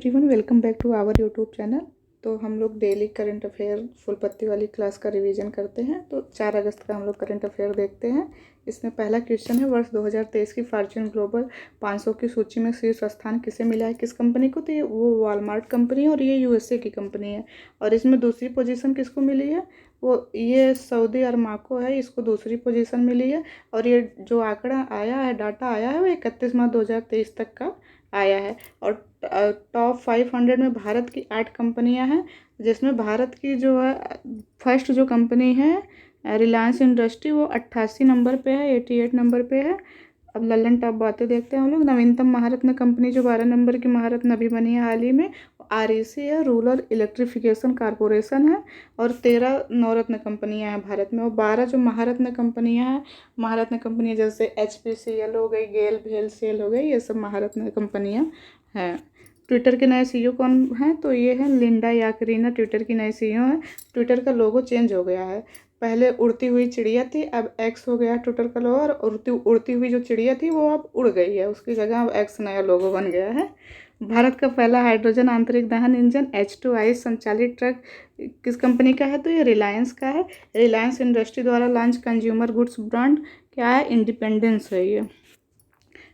Everyone, welcome back to our YouTube channel. तो हम लोग डेली करंट अफेयर फुल पत्ती वाली क्लास का रिवीजन करते हैं। तो 4 अगस्त का हम लोग करंट अफेयर देखते हैं। इसमें पहला क्वेश्चन है, वर्ष 2023 की फॉर्च्यून ग्लोबल 500 की सूची में शीर्ष स्थान किसे मिला है, किस कंपनी को? तो ये वो वॉलमार्ट कंपनी है और ये यूएसए की कंपनी है। और इसमें दूसरी पोजीशन किसको मिली है? वो ये सऊदी अरमाको है, इसको दूसरी पोजीशन मिली है। और ये जो आंकड़ा आया है, डाटा आया है, वो 31 मार्च 2023 तक का आया है। और टॉप 500 में भारत की 8 कंपनियां हैं, जिसमें भारत की जो है फर्स्ट जो कंपनी है रिलायंस इंडस्ट्री, वो 88 नंबर पे है, 88 नंबर पे है। अब लल्लन टॉप बातें देखते हैं हम लोग। नवीनतम महारत्न कंपनी जो 12 नंबर की महारत्न अभी बनी है हाल ही में, आरईसी है, रूरल इलेक्ट्रिफिकेशन कारपोरेशन है। और 13 नवरत्न कंपनियां हैं भारत में, और 12 जो महारत्न कंपनियां हैं, महारत्न कंपनियां जैसे एचपीसीएल हो गई, गेल भेल सेल हो गई, ये सब महारत्न कंपनियां हैं। ट्विटर के नए सीईओ कौन हैं? तो ये है लिंडा याकरीना, ट्विटर की नई सीईओ है। ट्विटर का लोगो चेंज हो गया है, पहले उड़ती हुई चिड़िया थी, अब एक्स हो गया ट्विटर का लोगो। और उड़ती हुई जो चिड़िया थी वो अब उड़ गई है, उसकी जगह अब एक्स नया लोगो बन गया है। भारत का पहला हाइड्रोजन आंतरिक दहन इंजन H2I संचालित ट्रक किस कंपनी का है? तो ये रिलायंस का है। रिलायंस इंडस्ट्री द्वारा लॉन्च कंज्यूमर गुड्स ब्रांड क्या है? इंडिपेंडेंस है ये।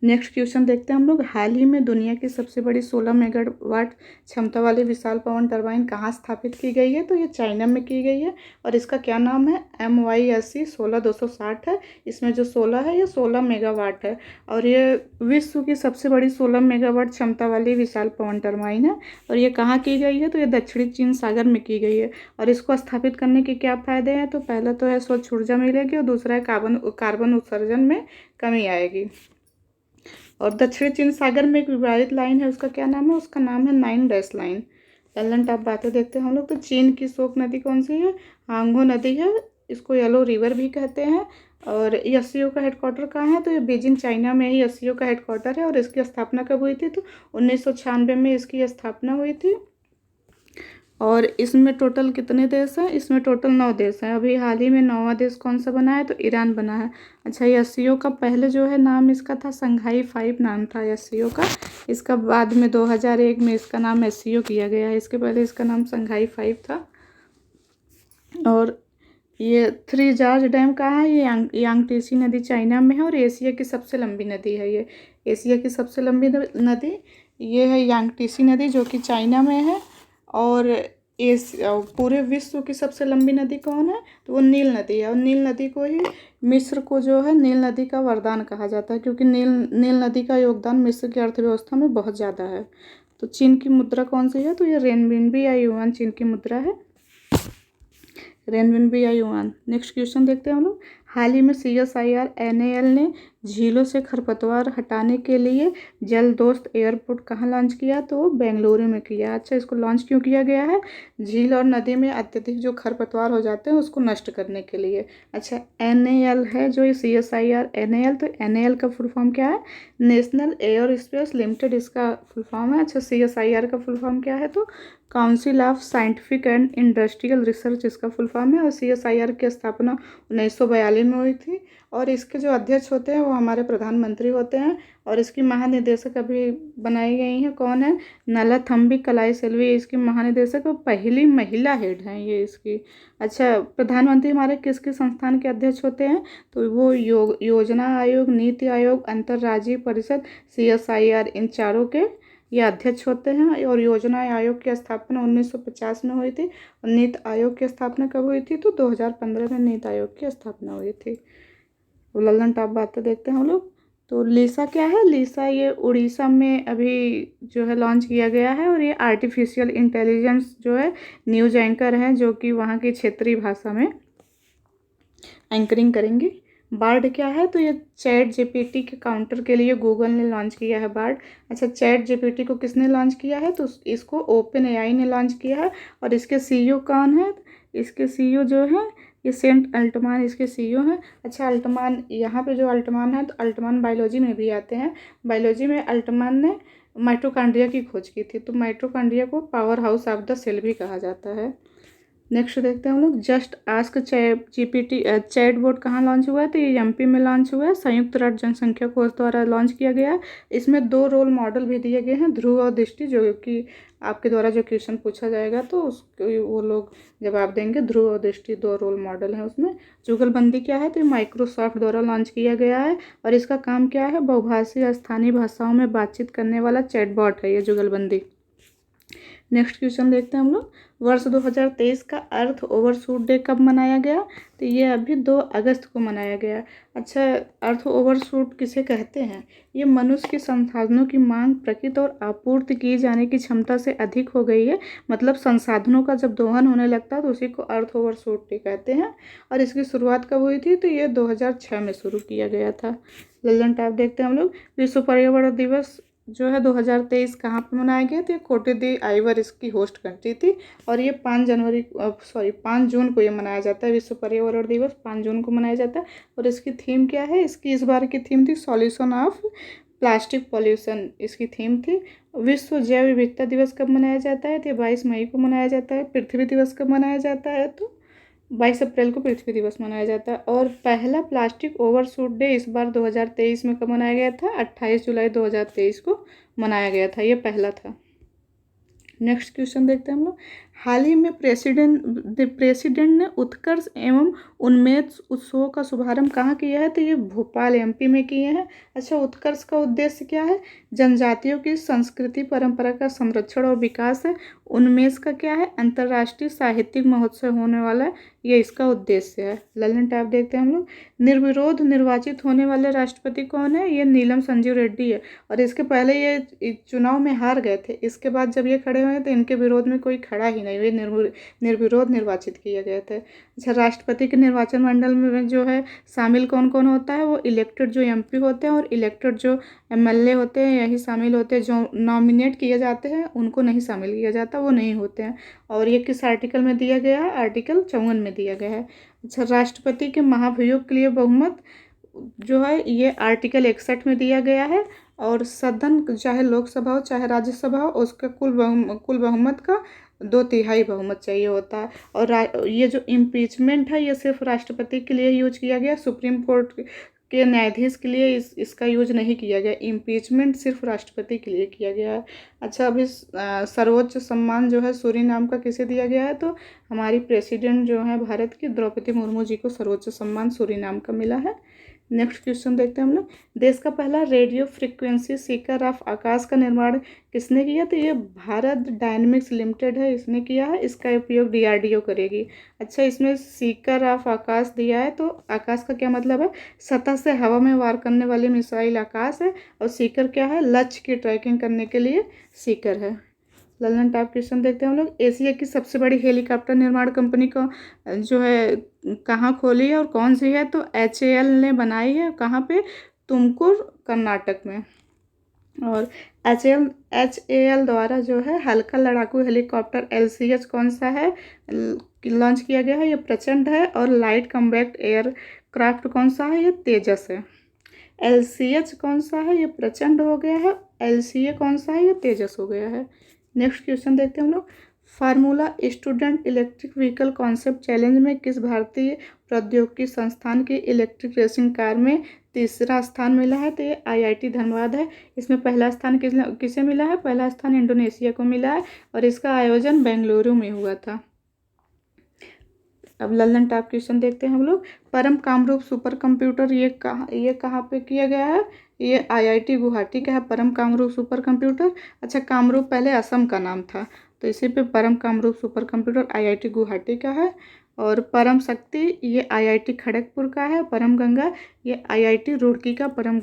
नेक्स्ट क्वेश्चन देखते हैं हम लोग। हाल ही में दुनिया की सबसे बड़ी 16 मेगावाट क्षमता वाली विशाल पवन टरबाइन कहाँ स्थापित की गई है? तो ये चाइना में की गई है, और इसका क्या नाम है? MYSC 16260 है। इसमें जो 16 है ये 16 मेगावाट है, और ये विश्व की सबसे बड़ी 16 मेगावाट क्षमता वाली विशाल पवन टरबाइन है। और ये कहाँ की गई है? तो ये दक्षिणी चीन सागर में की गई है। और इसको स्थापित करने के क्या फ़ायदे हैं? तो पहला तो है स्वच्छ ऊर्जा मिलेगी, और दूसरा है कार्बन उत्सर्जन में कमी आएगी। और दक्षिणी चीन सागर में एक विवादित लाइन है, उसका क्या नाम है? उसका नाम है 9 डैश लाइन। लल्लन टॉप बातें देखते हैं हम लोग। तो चीन की शोक नदी कौन सी है? हांगो नदी है, इसको येलो रिवर भी कहते हैं। और एससीओ का हेडक्वार्टर कहाँ है? तो ये बीजिंग चाइना में ही एससीओ का हेडक्वार्टर है। और इसकी स्थापना कब हुई थी? तो 1996 में इसकी स्थापना हुई थी। और इसमें टोटल कितने देश हैं? इसमें टोटल 9 देश हैं। अभी हाल ही में 9वां देश कौन सा बना है? तो ईरान बना है। अच्छा, ये एससीओ का पहले जो है नाम इसका था संघाई 5 नाम था एससीओ का। इसका बाद में 2001 में इसका नाम एससीओ किया गया है, इसके पहले इसका नाम संघाई 5 था। और ये 3 जॉर्ज डैम कहाँ है? ये यांगटीसी नदी चाइना में है, और एशिया की सबसे लंबी नदी है ये। एशिया की सबसे लंबी नदी ये है यांगटीसी नदी, जो कि चाइना में है। और इस पूरे विश्व की सबसे लंबी नदी कौन है? तो वो नील नदी है। और नील नदी को ही मिस्र को जो है नील नदी का वरदान कहा जाता है, क्योंकि नील नदी का योगदान मिस्र की अर्थव्यवस्था में बहुत ज़्यादा है। तो चीन की मुद्रा कौन सी है? तो ये रेनबिनबी या युआन चीन की मुद्रा है, रेनबिनबी या युआन। नेक्स्ट क्वेश्चन देखते हैं हम लोग। हाल ही में CSIR NAL ने झीलों से खरपतवार हटाने के लिए जल दोस्त एयरपोर्ट कहाँ लॉन्च किया? तो बेंगलुरु में किया। अच्छा, इसको लॉन्च क्यों किया गया है? झील और नदी में अत्यधिक जो खरपतवार हो जाते हैं उसको नष्ट करने के लिए। अच्छा, NAL है जो ये CSIR NAL, तो NAL का फुल फॉर्म क्या है? नेशनल एयर स्पेस लिमिटेड इसका फुल फॉर्म है। अच्छा, CSIR का फुल फॉर्म क्या है? तो council of scientific and industrial research इसका फुल फॉर्म है। और CSIR की स्थापना 1942 में हुई थी। और इसके जो अध्यक्ष होते हैं वो हमारे प्रधानमंत्री होते हैं। और इसकी महानिदेशक अभी बनाई गई हैं, कौन है? नलाथम्बी कलाई सेल्वी इसकी महानिदेशक, और पहली महिला हेड हैं ये इसकी। अच्छा, प्रधानमंत्री हमारे किस किस संस्थान के अध्यक्ष होते हैं? तो वो योजना आयोग, नीति आयोग, अंतर्राज्यीय परिषद, CSIR, इन चारों के ये अध्यक्ष होते हैं। और योजना आयोग की स्थापना 1950 में हुई थी। और नीति आयोग की स्थापना कब हुई थी? तो 2015 में नीति आयोग की स्थापना हुई थी। लल्लन टॉप बातें देखते हैं हम लोग। तो लीसा क्या है? लीसा ये उड़ीसा में अभी जो है लॉन्च किया गया है। और ये आर्टिफिशियल इंटेलिजेंस जो है न्यूज एंकर हैं, जो कि वहाँ की क्षेत्रीय भाषा में एंकरिंग करेंगी। बार्ड क्या है? तो ये ChatGPT के काउंटर के लिए गूगल ने लॉन्च किया है बार्ड। अच्छा, ChatGPT को किसने लॉन्च किया है? तो इसको OpenAI ने लॉन्च किया है। और इसके CEO कौन है? इसके CEO जो है ये सेंट अल्टमान इसके CEO हैं। अच्छा, अल्टमान यहाँ पे जो अल्टमान है, तो अल्टमान बायोलॉजी में भी आते हैं। बायोलॉजी में अल्टमान ने माइटोकॉन्ड्रिया की खोज की थी। तो माइटोकॉन्ड्रिया को power house of the cell भी कहा जाता है। नेक्स्ट देखते हैं हम लोग, just ask ChatGPT chatbot कहाँ लॉन्च हुआ है, तो ये एमपी में लॉन्च हुआ है, संयुक्त राज्य जनसंख्या कोष द्वारा लॉन्च किया गया है। इसमें 2 रोल मॉडल भी दिए गए हैं, ध्रुव और दृष्टि, जो कि आपके द्वारा जो क्वेश्चन पूछा जाएगा तो उसको वो लोग जवाब देंगे। ध्रुव और दृष्टि 2 रोल मॉडल हैं उसमें। जुगलबंदी क्या है, तो ये माइक्रोसॉफ्ट द्वारा लॉन्च किया गया है और इसका काम क्या है, बहुभाषी स्थानीय भाषाओं में बातचीत करने वाला चैटबॉट है ये जुगलबंदी। नेक्स्ट क्वेश्चन देखते हैं हम लोग, वर्ष 2023 का अर्थ ओवरशूट डे कब मनाया गया, तो ये अभी 2 अगस्त को मनाया गया। अच्छा, अर्थ ओवरशूट किसे कहते हैं, ये मनुष्य के संसाधनों की मांग प्रकृति और आपूर्ति की जाने की क्षमता से अधिक हो गई है, मतलब संसाधनों का जब दोहन होने लगता है तो उसी को अर्थ ओवरशूट डे कहते हैं। और इसकी शुरुआत कब हुई थी, तो ये 2006 में शुरू किया गया था। लल्लन टैप देखते हैं हम लोग, विश्व पर्यावरण दिवस जो है 2023 कहाँ पे मनाया गया, तो ये कोटे दी आइवर इसकी होस्ट कंट्री थी और ये 5 जून को ये मनाया जाता है। विश्व पर्यावरण दिवस 5 जून को मनाया जाता है। और इसकी थीम क्या है, इसकी इस बार की थीम थी सॉल्यूशन ऑफ प्लास्टिक पॉल्यूशन, इसकी थीम थी। विश्व जैव विविधता दिवस कब मनाया जाता है, तो 22 मई को मनाया जाता है। पृथ्वी दिवस कब मनाया जाता है, तो 22 अप्रैल को पृथ्वी दिवस मनाया जाता है। और पहला प्लास्टिक ओवरशूट डे इस बार 2023 में कब मनाया गया था, 28 जुलाई 2023 को मनाया गया था, ये पहला था। नेक्स्ट क्वेश्चन देखते हैं हम लोग, हाल ही में प्रेसिडेंट ने उत्कर्ष एवं उन्मेष उत्सवों का शुभारंभ कहाँ किया है, तो ये भोपाल एमपी में किए हैं। अच्छा, उत्कर्ष का उद्देश्य क्या है, जनजातियों की संस्कृति परंपरा का संरक्षण और विकास है। उन्मेष का क्या है, अंतर्राष्ट्रीय साहित्यिक महोत्सव होने वाला है, ये इसका उद्देश्य है। ललन टैप देखते हैं हम लोग, निर्विरोध निर्वाचित होने वाले राष्ट्रपति कौन है, ये नीलम संजीव रेड्डी है और इसके पहले ये चुनाव में हार गए थे। इसके बाद जब ये खड़े हुए तो इनके विरोध में कोई खड़ा ही नहीं, वे निर्विरोध निर्वाचित किए गए थे। अच्छा, राष्ट्रपति के निर्वाचन मंडल में जो है शामिल कौन कौन होता है, वो इलेक्टेड जो एमपी होते हैं और इलेक्टेड जो एमएलए होते हैं यही शामिल होते हैं। जो नॉमिनेट किए जाते हैं उनको नहीं शामिल किया जाता, वो नहीं होते हैं। और ये किस आर्टिकल में दिया गया है, आर्टिकल 54 में दिया गया है। अच्छा, राष्ट्रपति के महाभियोग के लिए बहुमत जो है ये आर्टिकल 61 में दिया गया है। और सदन चाहे लोकसभा हो चाहे राज्यसभा हो उसका कुल बहुमत का 2/3 बहुमत चाहिए होता है। और ये जो इम्पीचमेंट है ये सिर्फ राष्ट्रपति के लिए यूज किया गया, सुप्रीम कोर्ट के न्यायाधीश के लिए इसका यूज नहीं किया गया। इम्पीचमेंट सिर्फ राष्ट्रपति के लिए किया गया है। अच्छा, अभी सर्वोच्च सम्मान जो है सूरीनाम का किसे दिया गया है, तो हमारी प्रेसिडेंट जो है भारत की द्रौपदी मुर्मू जी को सर्वोच्च सम्मान सूरीनाम का मिला है। नेक्स्ट क्वेश्चन देखते हैं हम लोग, देश का पहला रेडियो फ्रिक्वेंसी सीकर ऑफ आकाश का निर्माण किसने किया, तो ये भारत डायनेमिक्स लिमिटेड है, इसने किया है। इसका उपयोग डीआरडीओ करेगी। अच्छा, इसमें सीकर ऑफ आकाश दिया है, तो आकाश का क्या मतलब है, सतह से हवा में वार करने वाली मिसाइल आकाश है। और सीकर क्या है, लक्ष्य की ट्रैकिंग करने के लिए सीकर है। ललन टॉप क्वेश्चन देखते हैं हम लोग, एशिया की सबसे बड़ी हेलीकॉप्टर निर्माण कंपनी को जो है कहाँ खोली है और कौन सी है, तो HAL ने बनाई है, कहाँ पे, तुमकुर कर्नाटक में। और HAL द्वारा जो है हल्का लड़ाकू हेलीकॉप्टर LCH कौन सा है लॉन्च किया गया है, ये प्रचंड है। और लाइट कम्बैक्ट एयरक्राफ्ट कौन सा है, ये तेजस है। LCH कौन सा है, ये प्रचंड हो गया है। LCA कौन सा है, ये तेजस हो गया है। नेक्स्ट क्वेश्चन देखते हैं हम लोग, formula student electric vehicle concept challenge में किस भारतीय प्रौद्योगिकी संस्थान की इलेक्ट्रिक रेसिंग कार में तीसरा स्थान मिला है, तो ये IIT धनबाद है। इसमें पहला स्थान किसे मिला है, पहला स्थान इंडोनेशिया को मिला है और इसका आयोजन बेंगलुरु में हुआ था। अब लल्लन टॉप क्वेश्चन देखते हैं हम लोग, परम कामरूप सुपर कंप्यूटर ये कहाँ पे किया गया है, ये IIT गुवाहाटी का है परम कामरूप सुपर कंप्यूटर। अच्छा, कामरूप पहले असम का नाम था तो इसी पे परम Kamrup super computer IIT Guwahati का है। और परम शक्ति ये IIT खड़गपुर का है। परम गंगा ये IIT रुड़की का परम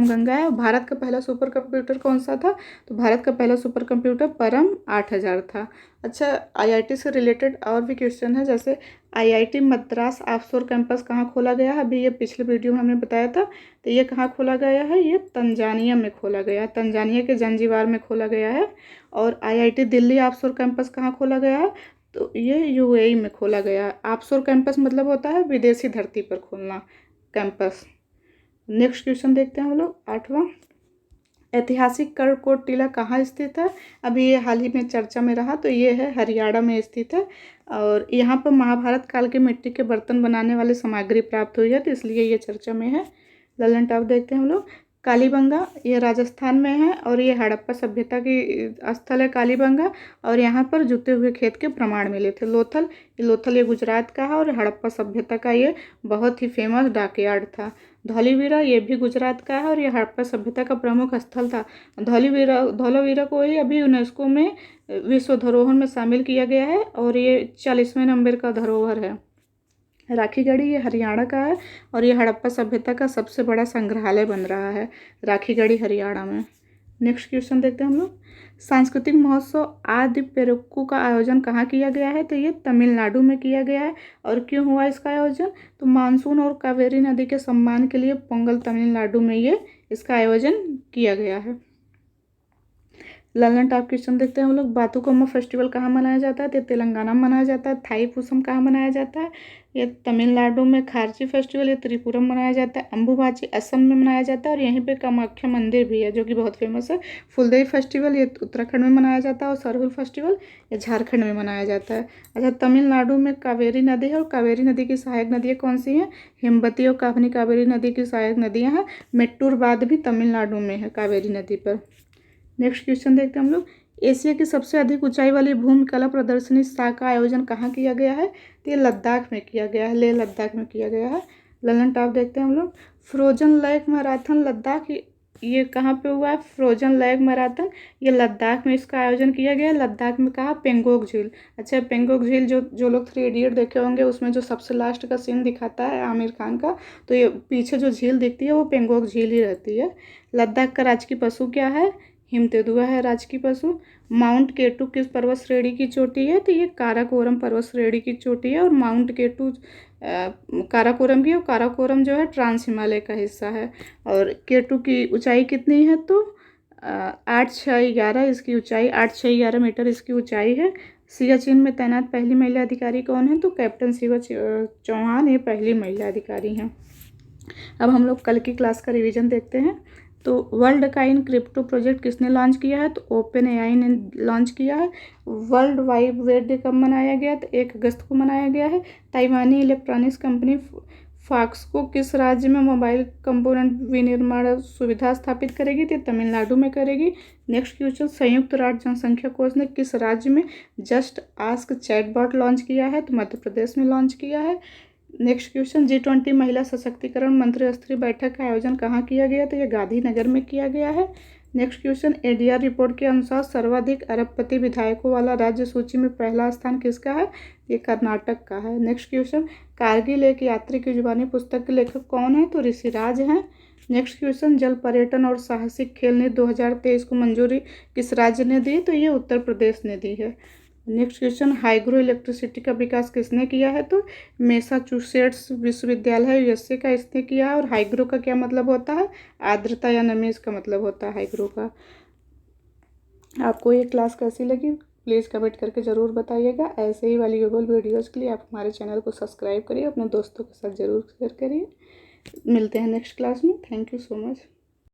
गंगा है। भारत का पहला सुपर कंप्यूटर कौन सा था, तो भारत का पहला सुपर कंप्यूटर परम 8000 था। अच्छा, IIT से रिलेटेड और भी क्वेश्चन है, जैसे IIT मद्रास ऑफशोर कैंपस कहाँ खोला गया है, अभी ये पिछले वीडियो में हमने बताया था। तो ये कहाँ खोला गया है, ये तंजानिया में खोला गया है, तंजानिया के जंजीबार में खोला गया है। और IIT दिल्ली ऑफशोर कैंपस कहाँ खोला गया है, तो ये UAE में खोला गया है। ऑफशोर कैंपस मतलब होता है विदेशी धरती पर खोलना कैंपस। नेक्स्ट क्वेश्चन देखते हैं हम लोग 8वां, ऐतिहासिक करकोट टीला कहाँ स्थित है? अभी ये हाल ही में चर्चा में रहा, तो ये है हरियाणा में स्थित है और यहाँ पर महाभारत काल के मिट्टी के बर्तन बनाने वाली सामग्री प्राप्त हुई है, तो इसलिए ये चर्चा में है। ललन टॉप देखते हैं हम लोग। कालीबंगा ये राजस्थान में है और ये हड़प्पा सभ्यता की स्थल है कालीबंगा, और यहाँ पर जुते हुए खेत के प्रमाण मिले थे। लोथल ये गुजरात का है और हड़प्पा सभ्यता का ये बहुत ही फेमस डॉकयार्ड था। धौलीवीरा ये भी गुजरात का है और ये हड़प्पा सभ्यता का प्रमुख स्थल था। धौलावीरा को ही अभी यूनेस्को में विश्व धरोहर में शामिल किया गया है और ये 40वें नंबर का धरोहर है। राखीगढ़ी ये हरियाणा का है और ये हड़प्पा सभ्यता का सबसे बड़ा संग्रहालय बन रहा है राखीगढ़ी हरियाणा में। नेक्स्ट क्वेश्चन देखते हैं हम लोग। सांस्कृतिक महोत्सव आदि पेरुक्कू का आयोजन कहाँ किया गया है? तो ये तमिलनाडु में किया गया है। और क्यों हुआ इसका आयोजन? तो मानसून और कावेरी नदी के सम्मान के लिए पोंगल तमिलनाडु में ये इसका आयोजन किया गया है। ललन टॉप क्वेश्चन देखते हैं हम लोग। बाथुकम्मा फेस्टिवल कहाँ मनाया जाता है? तो तेलंगाना में मनाया जाता है। थाई पूसम कहाँ मनाया जाता है? ये तमिलनाडु में। खारची फेस्टिवल ये त्रिपुरम मनाया जाता है। अम्बुबाची असम में मनाया जाता है और यहीं पे कामाख्या मंदिर भी है जो कि बहुत फेमस है। फुलदेई फेस्टिवल ये उत्तराखंड में मनाया जाता है और सरहुल फेस्टिवल ये झारखंड में मनाया जाता है। अच्छा, तमिलनाडु में कावेरी नदी है और कावेरी नदी की सहायक नदियाँ कौन सी हैं? हेमवती और काबनी कावेरी नदी की सहायक नदियाँ हैं। मेट्टूर बांध भी तमिलनाडु में है कावेरी नदी पर। नेक्स्ट क्वेश्चन देखते हैं हम लोग। एशिया की सबसे अधिक ऊंचाई वाली भूमि कला प्रदर्शनी सा का आयोजन कहाँ किया गया है? तो ये लद्दाख में किया गया है। लेह लद्दाख में किया गया है। ललन टॉप देखते हैं हम लोग। फ्रोजन लेक मैराथन लद्दाख ये कहाँ पे हुआ है? फ्रोजन लेक मैराथन ये लद्दाख में इसका आयोजन किया गया है। लद्दाख में कहा? पेंगोंग झील। अच्छा, पेंगोंग झील जो लोग 3 इडियट देखे होंगे उसमें जो सबसे लास्ट का सीन दिखाता है आमिर खान का, तो ये पीछे जो झील दिखती है वो पेंगोंग झील ही रहती है। लद्दाख का राजकीय पशु क्या है? हिमतेंदुआ है राजकीय पशु। माउंट केटू किस पर्वत श्रेणी की चोटी है? तो ये काराकोरम पर्वत श्रेणी की चोटी है और माउंट केटू काराकोरम की, और काराकोरम जो है ट्रांस हिमालय का हिस्सा है। और केटू की ऊंचाई कितनी है? तो 8,611 इसकी ऊंचाई, 8,611 मीटर इसकी ऊंचाई है। सियाचिन में तैनात पहली महिला अधिकारी कौन है? तो कैप्टन शिवा चौहान ये पहली महिला अधिकारी हैं। अब हम लोग कल की क्लास का रिवीजन देखते हैं। तो वर्ल्ड काइन क्रिप्टो प्रोजेक्ट किसने लॉन्च किया है? तो ओपन एआई ने लॉन्च किया है। वर्ल्ड वाइड वेब डे कब मनाया गया? तो 1 अगस्त को मनाया गया है। ताइवानी इलेक्ट्रॉनिक्स कंपनी फॉक्सको किस राज्य में मोबाइल कंपोनेंट विनिर्माण सुविधा स्थापित करेगी? तो तमिलनाडु में करेगी। Next question. संयुक्त राष्ट्र जनसंख्या कोष ने किस राज्य में जस्ट आस्क चैटबॉट लॉन्च किया है? तो मध्य प्रदेश में लॉन्च किया है। Next question. G20 महिला सशक्तिकरण मंत्री स्तरीय बैठक का आयोजन कहाँ किया गया? तो ये गांधीनगर में किया गया है। Next question. ADR रिपोर्ट के अनुसार सर्वाधिक अरबपति विधायकों वाला राज्य सूची में पहला स्थान किसका है? ये कर्नाटक का है। Next question. कारगिल एक यात्री की जुबानी पुस्तक के लेखक कौन है? तो ऋषिराज हैं। Next question. जल पर्यटन और साहसिक खेल नीति 2023 को मंजूरी किस राज्य ने दी? तो ये उत्तर प्रदेश ने दी है। Next question. हाइग्रो इलेक्ट्रिसिटी का विकास किसने किया है? तो मैसाचुसेट्स विश्वविद्यालय USA का इसने किया है। और हाइग्रो का क्या मतलब होता है? आर्द्रता या नमी इसका मतलब होता है हाइग्रो का। आपको ये क्लास कैसी लगी प्लीज़ कमेंट करके ज़रूर बताइएगा। ऐसे ही वैल्यूएबल वीडियोज़ के लिए आप हमारे चैनल को सब्सक्राइब करिए, अपने दोस्तों के साथ ज़रूर शेयर करिए। मिलते हैं नेक्स्ट क्लास में। Thank you so much.